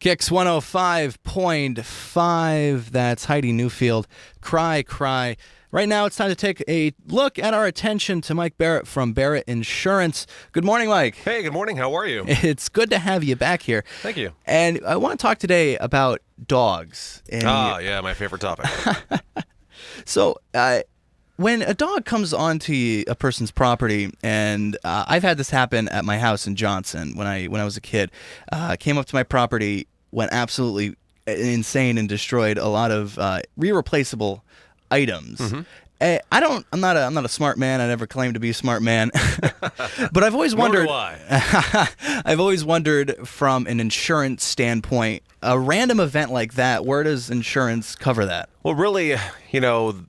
Kicks 105.5. That's Heidi Newfield. Cry, cry. Right now, it's time to take a look at our attention to Mike Barrett from Barrett Insurance. Good morning, Mike. Hey, good morning. How are you? It's good to have you back here. Thank you. And I want to talk today about dogs. Yeah, my favorite topic. So, when a dog comes onto a person's property, and I've had this happen at my house in Johnson when I was a kid, came up to my property, went absolutely insane and destroyed a lot of irreplaceable items. Mm-hmm. I'm not a smart man. I never claimed to be a smart man, but I've always wondered. Nor do I. I've always wondered from an insurance standpoint, a random event like that, where does insurance cover that? Well, really,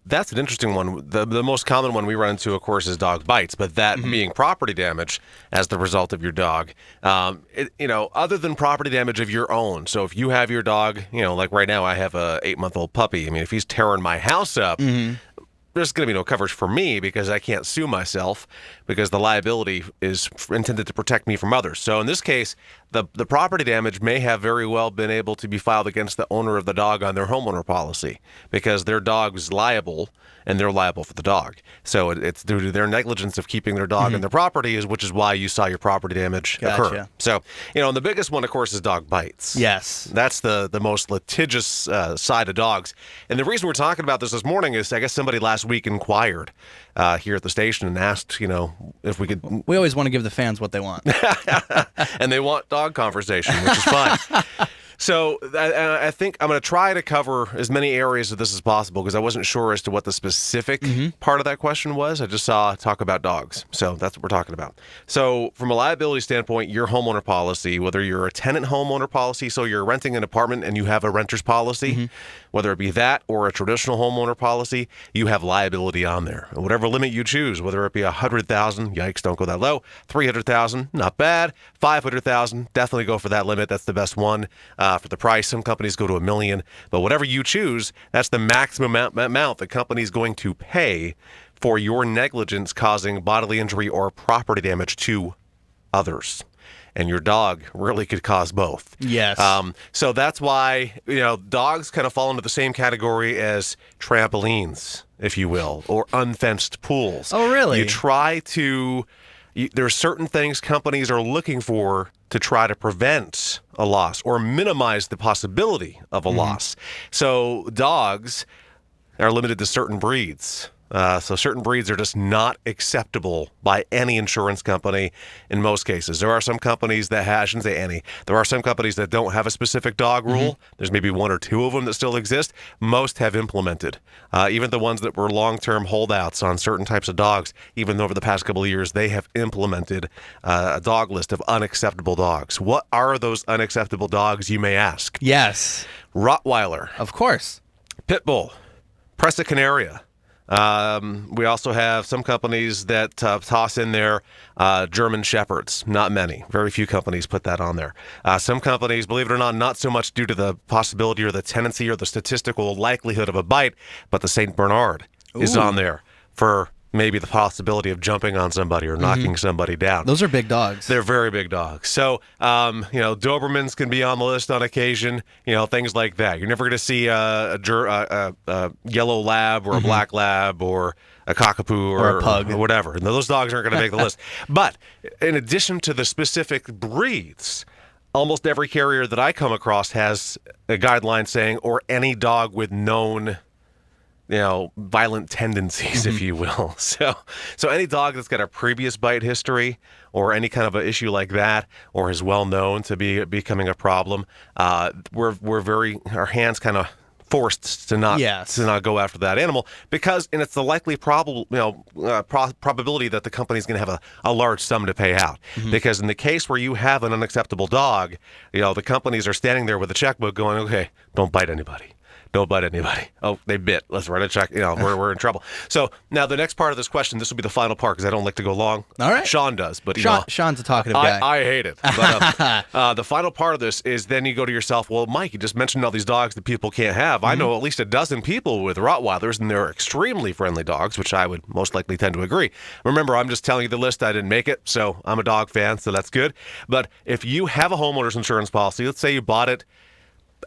that's an interesting one. The most common one we run into, of course, is dog bites, but that being property damage as the result of your dog. Other than property damage of your own. So if you have your dog, like right now, I have a 8-month-old puppy. I mean, if he's tearing my house up, there's going to be no coverage for me because I can't sue myself because the liability is intended to protect me from others. So in this case, the property damage may have very well been able to be filed against the owner of the dog on their homeowner policy because their dog's liable and they're liable for the dog. So it's due to their negligence of keeping their dog in their property, which is why you saw your property damage occur. So, and the biggest one, of course, is dog bites. Yes. That's the most litigious side of dogs. And the reason we're talking about this morning is I guess somebody last week inquired here at the station and asked, if we could. We always want to give the fans what they want. And they want dog conversation, which is fine. So I think I'm going to try to cover as many areas of this as possible because I wasn't sure as to what the specific part of that question was. I just saw talk about dogs. So that's what we're talking about. So from a liability standpoint, your homeowner policy, whether you're a tenant homeowner policy, so you're renting an apartment and you have a renter's policy, whether it be that or a traditional homeowner policy, you have liability on there. And whatever limit you choose, whether it be $100,000, yikes, don't go that low, $300,000, not bad, $500,000, definitely go for that limit. That's the best one. For the price, some companies go to $1 million, but whatever you choose, that's the maximum amount the company is going to pay for your negligence causing bodily injury or property damage to others. And your dog really could cause both. Yes. So that's why, dogs kind of fall into the same category as trampolines, if you will, or unfenced pools. Oh, really? You try to, there are certain things companies are looking for to try to prevent a loss or minimize the possibility of a loss. So dogs are limited to certain breeds. So certain breeds are just not acceptable by any insurance company in most cases. There are some companies that I shouldn't say any. There are some companies that don't have a specific dog rule. There's maybe one or two of them that still exist. Most have implemented. Even the ones that were long-term holdouts on certain types of dogs, even over the past couple of years, they have implemented a dog list of unacceptable dogs. What are those unacceptable dogs, you may ask? Yes. Rottweiler. Of course. Pit Bull. Presa Canaria. We also have some companies that toss in there German Shepherds. Not many. Very few companies put that on there. Some companies, believe it or not so much due to the possibility or the tendency or the statistical likelihood of a bite, but the St. Bernard is on there for maybe the possibility of jumping on somebody or knocking somebody down. Those are big dogs. They're very big dogs. So, Dobermans can be on the list on occasion, things like that. You're never going to see a yellow lab or a black lab or a cockapoo or a pug or whatever. And those dogs aren't going to make the list. But in addition to the specific breeds, almost every carrier that I come across has a guideline saying, or any dog with known violent tendencies, if you will. So any dog that's got a previous bite history or any kind of an issue like that, or is well known to be becoming a problem, our hands kind of forced to not go after that animal because, and it's the likely probability that the company's going to have a large sum to pay out. Because in the case where you have an unacceptable dog, the companies are standing there with a checkbook going, okay, don't bite anybody. Don't bite anybody. Oh, they bit. Let's write a check. We're in trouble. So now the next part of this question, this will be the final part because I don't like to go long. All right. Sean does, but Sean's a talkative guy. I hate it. But the final part of this is then you go to yourself, well, Mike, you just mentioned all these dogs that people can't have. I know at least a dozen people with Rottweilers, and they're extremely friendly dogs, which I would most likely tend to agree. Remember, I'm just telling you the list. I didn't make it, so I'm a dog fan, so that's good. But if you have a homeowner's insurance policy, let's say you bought it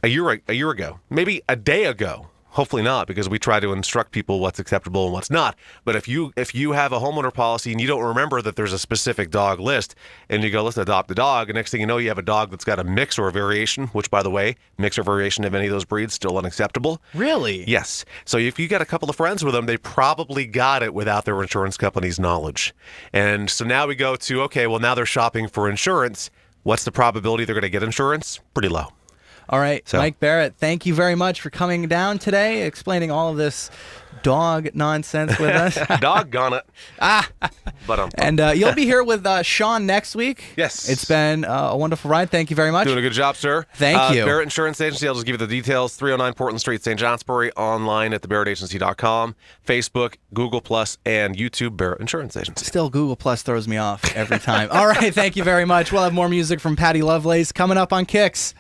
a year ago, maybe a day ago. Hopefully not, because we try to instruct people what's acceptable and what's not. But if you have a homeowner policy and you don't remember that there's a specific dog list, and you go, let's adopt a dog, and next thing you know, you have a dog that's got a mix or a variation, which, by the way, mix or variation of any of those breeds still unacceptable. Really? Yes. So if you got a couple of friends with them, they probably got it without their insurance company's knowledge. And so now we go to, okay, well, now they're shopping for insurance. What's the probability they're going to get insurance? Pretty low. All right, so, Mike Barrett, thank you very much for coming down today, explaining all of this dog nonsense with us. Doggone it. And you'll be here with Sean next week. Yes. It's been a wonderful ride. Thank you very much. Doing a good job, sir. Thank you. Barrett Insurance Agency, I'll just give you the details. 309 Portland Street, St. Johnsbury, online at thebarrettagency.com, Facebook, Google+, and YouTube, Barrett Insurance Agency. Still, Google Plus throws me off every time. All right, thank you very much. We'll have more music from Patty Lovelace coming up on Kicks.